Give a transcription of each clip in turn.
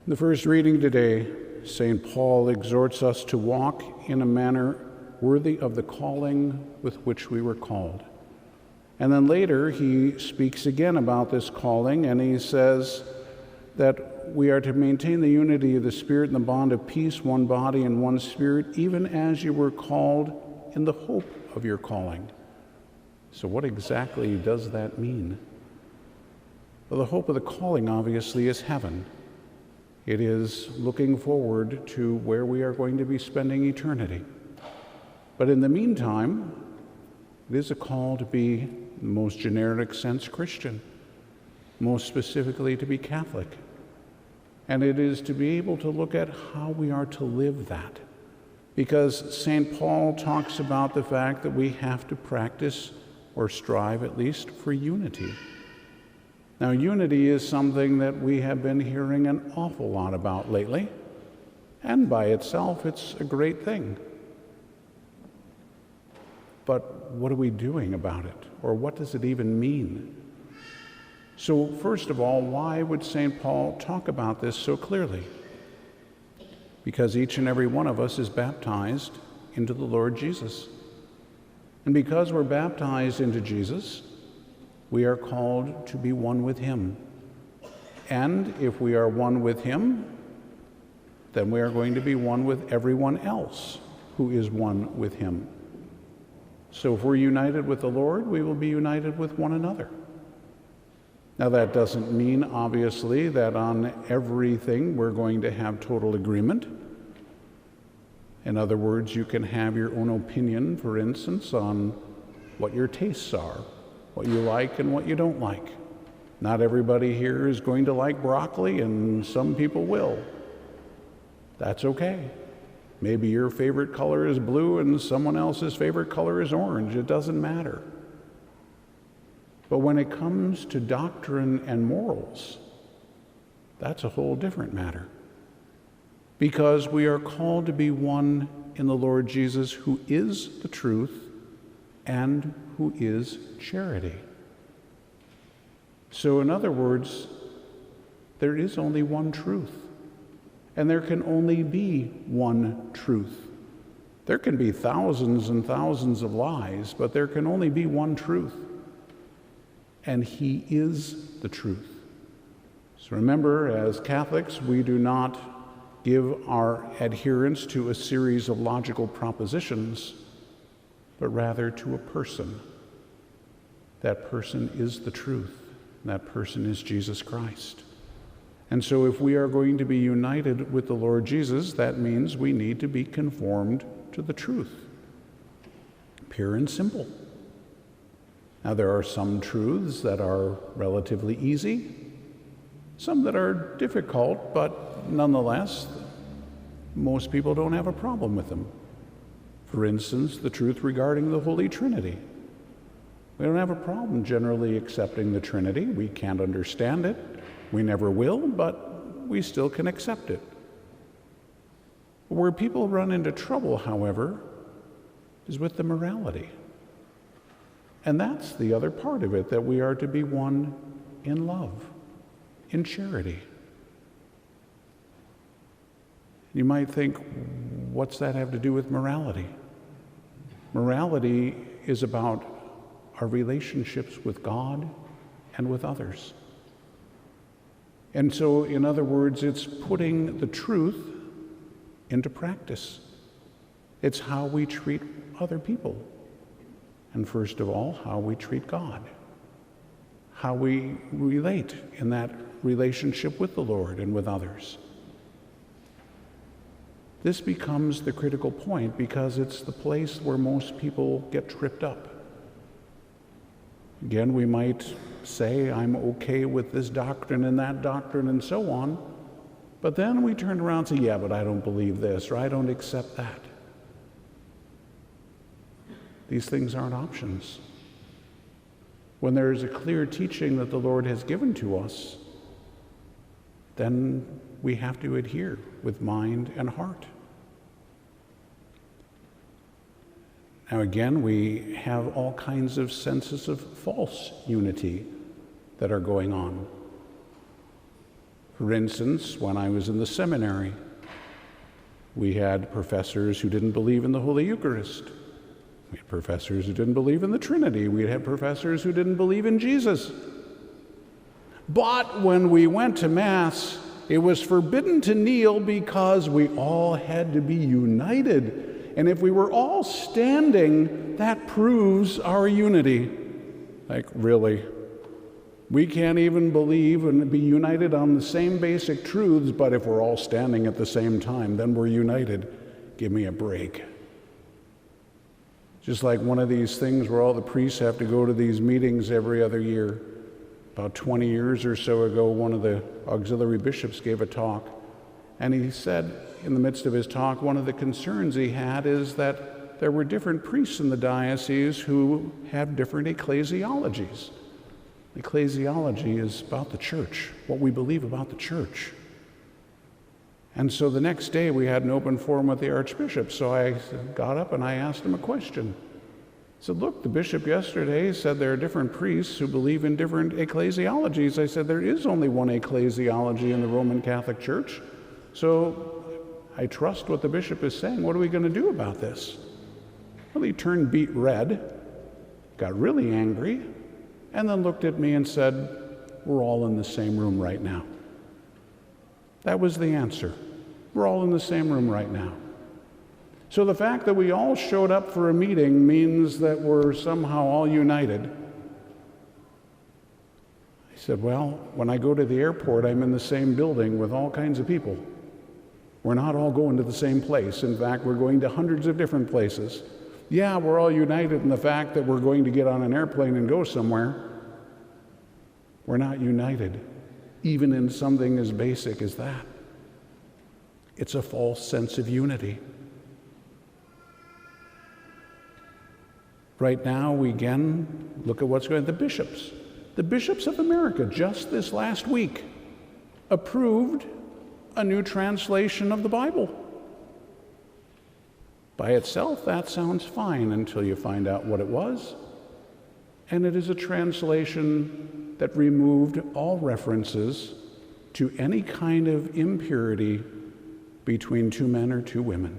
The first reading today, St. Paul exhorts us to walk in a manner worthy of the calling with which we were called. And then later he speaks again about this calling, and he says that we are to maintain the unity of the Spirit and the bond of peace, one body and one Spirit, even as you were called in the hope of your calling. So what exactly does that mean? Well, the hope of the calling obviously is heaven. It is looking forward to where we are going to be spending eternity. But in the meantime, it is a call to be, in the most generic sense, Christian, most specifically to be Catholic. And it is to be able to look at how we are to live that. Because St. Paul talks about the fact that we have to practice, or strive at least, for unity. Now, unity is something that we have been hearing an awful lot about lately, and by itself, it's a great thing. But what are we doing about it? Or what does it even mean? So, first of all, why would St. Paul talk about this so clearly? Because each and every one of us is baptized into the Lord Jesus. And because we're baptized into Jesus, we are called to be one with him. And if we are one with him, then we are going to be one with everyone else who is one with him. So if we're united with the Lord, we will be united with one another. Now that doesn't mean, obviously, that on everything we're going to have total agreement. In other words, you can have your own opinion, for instance, on what your tastes are, what you like and what you don't like. Not everybody here is going to like broccoli, and some people will. That's okay. Maybe your favorite color is blue and someone else's favorite color is orange. It doesn't matter. But when it comes to doctrine and morals, that's a whole different matter. Because we are called to be one in the Lord Jesus, who is the truth and who is charity. So in other words, there is only one truth, and there can only be one truth. There can be thousands and thousands of lies, but there can only be one truth, and he is the truth. So remember, as Catholics, we do not give our adherence to a series of logical propositions, but rather to a person. That person is the truth. That person is Jesus Christ. And so if we are going to be united with the Lord Jesus, that means we need to be conformed to the truth. Pure and simple. Now there are some truths that are relatively easy, some that are difficult, but nonetheless, most people don't have a problem with them. For instance, the truth regarding the Holy Trinity. We don't have a problem generally accepting the Trinity. We can't understand it. We never will, but we still can accept it. Where people run into trouble, however, is with the morality. And that's the other part of it, that we are to be one in love, in charity. You might think, what's that have to do with morality? Morality is about our relationships with God and with others. And so, in other words, it's putting the truth into practice. It's how we treat other people. And first of all, how we treat God. How we relate in that relationship with the Lord and with others. This becomes the critical point because it's the place where most people get tripped up. Again, we might say, I'm okay with this doctrine and that doctrine and so on, but then we turn around and say, yeah, but I don't believe this, or I don't accept that. These things aren't options. When there is a clear teaching that the Lord has given to us, then we have to adhere with mind and heart. Now again, we have all kinds of senses of false unity that are going on. For instance, when I was in the seminary, we had professors who didn't believe in the Holy Eucharist. We had professors who didn't believe in the Trinity. We had professors who didn't believe in Jesus. But when we went to Mass, it was forbidden to kneel because we all had to be united. And if we were all standing, that proves our unity. Like, really? We can't even believe and be united on the same basic truths, but if we're all standing at the same time, then we're united. Give me a break. Just like one of these things where all the priests have to go to these meetings every other year. About 20 years or so ago, one of the auxiliary bishops gave a talk, and he said in the midst of his talk, one of the concerns he had is that there were different priests in the diocese who have different ecclesiologies. Ecclesiology is about the church, what we believe about the church. And so the next day we had an open forum with the archbishop, so I got up and I asked him a question. I said, look, the bishop yesterday said there are different priests who believe in different ecclesiologies. I said, there is only one ecclesiology in the Roman Catholic Church, so I trust what the bishop is saying. What are we going to do about this? Well, he turned beet red, got really angry, and then looked at me and said, we're all in the same room right now. That was the answer. We're all in the same room right now. So the fact that we all showed up for a meeting means that we're somehow all united. I said, well, when I go to the airport, I'm in the same building with all kinds of people. We're not all going to the same place. In fact, we're going to hundreds of different places. Yeah, we're all united in the fact that we're going to get on an airplane and go somewhere. We're not united, even in something as basic as that. It's a false sense of unity. Right now, we again look at what's going on. The bishops of America, just this last week, approved a new translation of the Bible. By itself, that sounds fine until you find out what it was. And it is a translation that removed all references to any kind of impurity between two men or two women.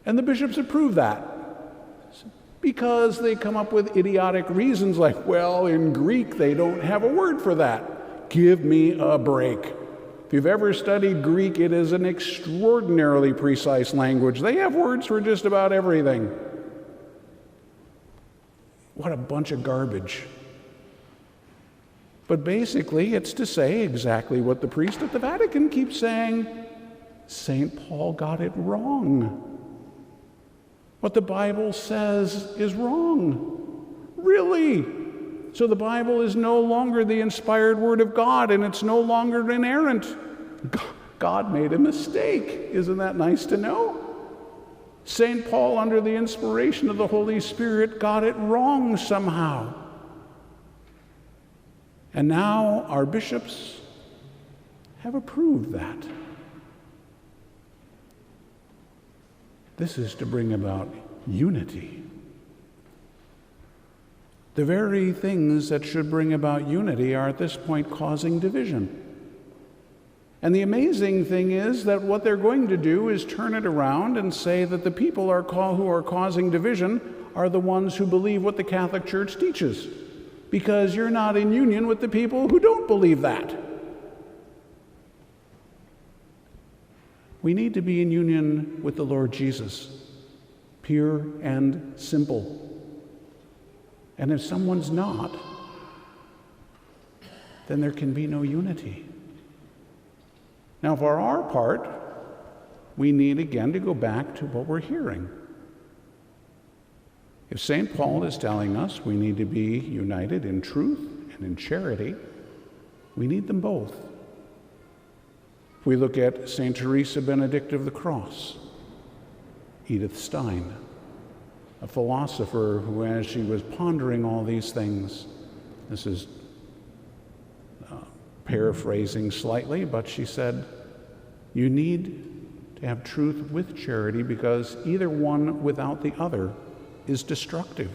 And the bishops approve that because they come up with idiotic reasons like, well, in Greek they don't have a word for that. Give me a break. If you've ever studied Greek, it is an extraordinarily precise language. They have words for just about everything. What a bunch of garbage. But basically, it's to say exactly what the priest at the Vatican keeps saying. St. Paul got it wrong. What the Bible says is wrong. Really? So the Bible is no longer the inspired word of God, and it's no longer inerrant. God made a mistake. Isn't that nice to know? St. Paul, under the inspiration of the Holy Spirit, got it wrong somehow. And now our bishops have approved that. This is to bring about unity. The very things that should bring about unity are at this point causing division. And the amazing thing is that what they're going to do is turn it around and say that the people who are causing division are the ones who believe what the Catholic Church teaches, because you're not in union with the people who don't believe that. We need to be in union with the Lord Jesus, pure and simple. And if someone's not, then there can be no unity. Now, for our part, we need again to go back to what we're hearing. If St. Paul is telling us we need to be united in truth and in charity, we need them both. If we look at St. Teresa Benedict of the Cross, Edith Stein, a philosopher who, as she was pondering all these things, this is paraphrasing slightly, but she said, you need to have truth with charity because either one without the other is destructive.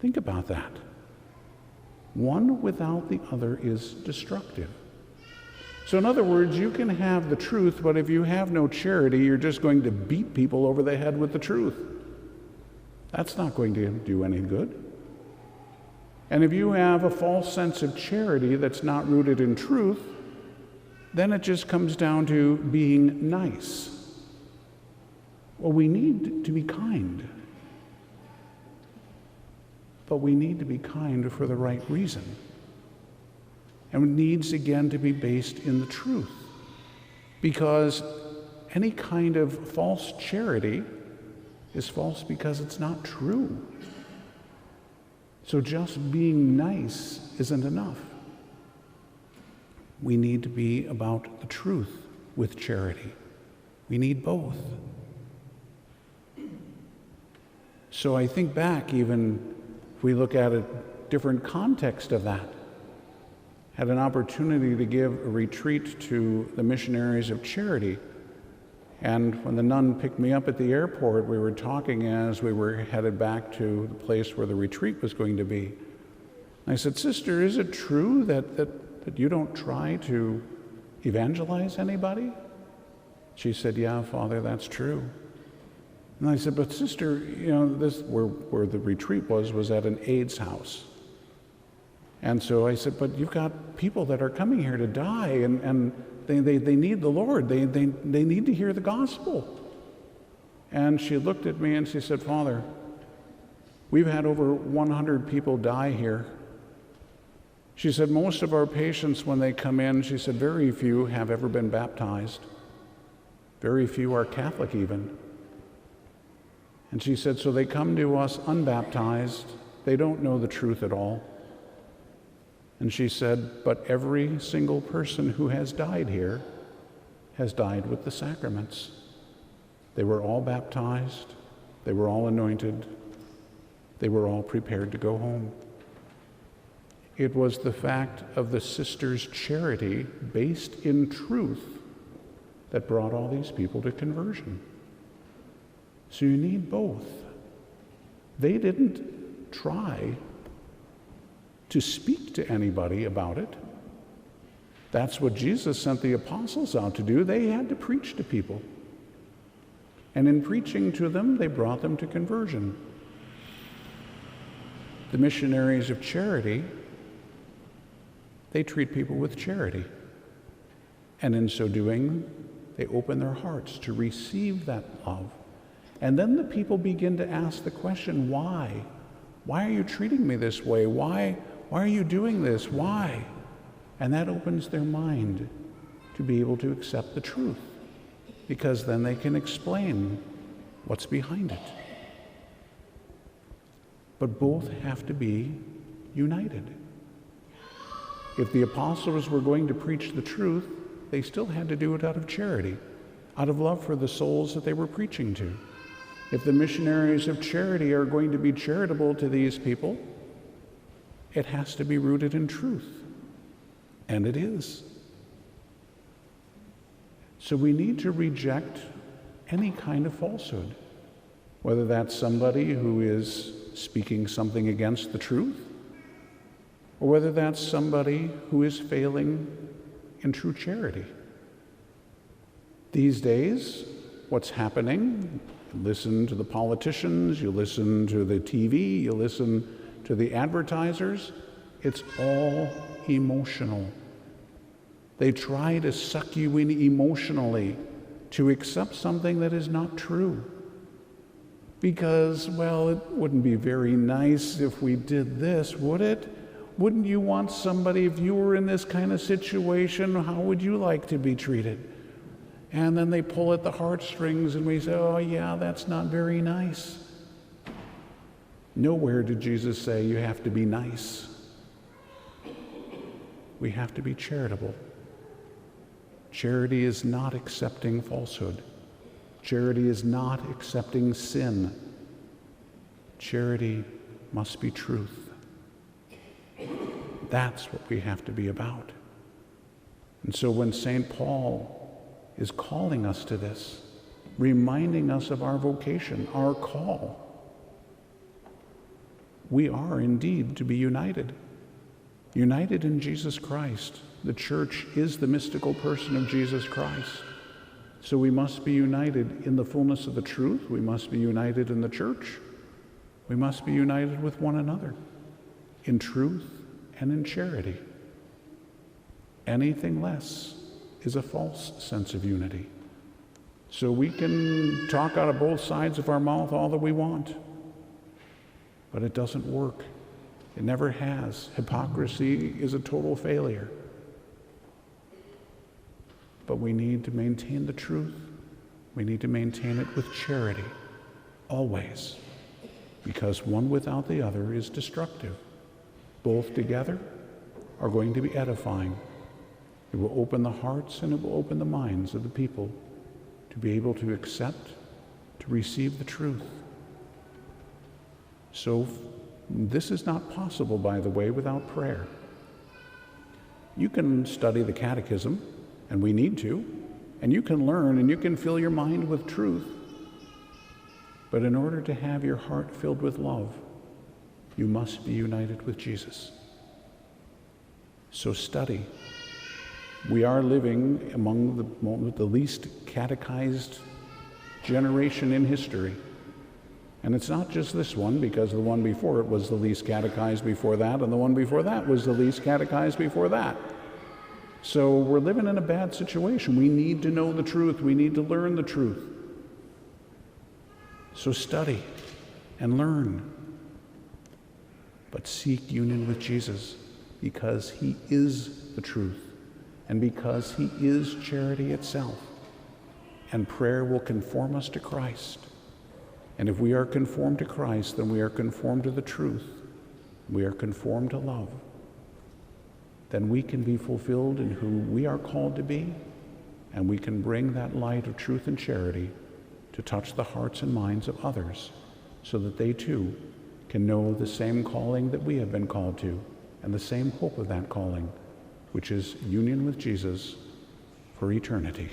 Think about that. One without the other is destructive. So in other words, you can have the truth, but if you have no charity, you're just going to beat people over the head with the truth. That's not going to do any good. And if you have a false sense of charity that's not rooted in truth, then it just comes down to being nice. Well, we need to be kind. But we need to be kind for the right reason. And it needs, again, to be based in the truth. Because any kind of false charity is false because it's not true. So just being nice isn't enough. We need to be about the truth with charity. We need both. So I think back, even if we look at a different context of that, had an opportunity to give a retreat to the Missionaries of Charity. And when the nun picked me up at the airport, we were talking as we were headed back to the place where the retreat was going to be. I said, "Sister, is it true that you don't try to evangelize anybody?" She said, "Yeah, Father, that's true." And I said, "But sister, this where the retreat was at an AIDS house." And so I said, "But you've got people that are coming here to die, and they need the Lord. They need to hear the gospel." And she looked at me and she said, "Father, we've had over 100 people die here." She said, "Most of our patients, when they come in," she said, "very few have ever been baptized. Very few are Catholic even." And she said, "So they come to us unbaptized. They don't know the truth at all." And she said, "But every single person who has died here has died with the sacraments. They were all baptized. They were all anointed. They were all prepared to go home." It was the fact of the sisters' charity based in truth that brought all these people to conversion. So you need both. They didn't try to speak to anybody about it. That's what Jesus sent the apostles out to do. They had to preach to people. And in preaching to them, they brought them to conversion. The Missionaries of Charity, they treat people with charity. And in so doing, they open their hearts to receive that love. And then the people begin to ask the question, why? Why are you treating me this way? Why are you doing this? Why? And that opens their mind to be able to accept the truth, because then they can explain what's behind it. But both have to be united. If the apostles were going to preach the truth, they still had to do it out of charity, out of love for the souls that they were preaching to. If the Missionaries of Charity are going to be charitable to these people, it has to be rooted in truth. And it is. So we need to reject any kind of falsehood, whether that's somebody who is speaking something against the truth, or whether that's somebody who is failing in true charity. These days, what's happening, you listen to the politicians, you listen to the TV, you listen to the advertisers, it's all emotional. They try to suck you in emotionally to accept something that is not true. Because, well, it wouldn't be very nice if we did this, would it? Wouldn't you want somebody, if you were in this kind of situation, how would you like to be treated? And then they pull at the heartstrings and we say, "Oh yeah, that's not very nice." Nowhere did Jesus say you have to be nice. We have to be charitable. Charity is not accepting falsehood. Charity is not accepting sin. Charity must be truth. That's what we have to be about. And so when St. Paul is calling us to this, reminding us of our vocation, our call, we are indeed to be united. united in Jesus Christ. The church is the mystical person of Jesus Christ. So we must be united in the fullness of the truth. We must be united in the church. We must be united with one another in truth and in charity. Anything less is a false sense of unity. So we can talk out of both sides of our mouth all that we want, but it doesn't work. It never has. Hypocrisy is a total failure. But we need to maintain the truth. We need to maintain it with charity, always, because one without the other is destructive. Both together are going to be edifying. It will open the hearts and it will open the minds of the people to be able to accept, to receive the truth. So this is not possible, by the way, without prayer. You can study the catechism, and we need to, and you can learn and you can fill your mind with truth. But in order to have your heart filled with love, you must be united with Jesus. So study. We are living among the least catechized generation in history. And it's not just this one, because the one before it was the least catechized before that, and the one before that was the least catechized before that. So we're living in a bad situation. We need to know the truth. We need to learn the truth. So study and learn. But seek union with Jesus, because he is the truth and because he is charity itself. And prayer will conform us to Christ. And if we are conformed to Christ, then we are conformed to the truth. We are conformed to love. Then we can be fulfilled in who we are called to be, and we can bring that light of truth and charity to touch the hearts and minds of others, so that they too can know the same calling that we have been called to, and the same hope of that calling, which is union with Jesus for eternity.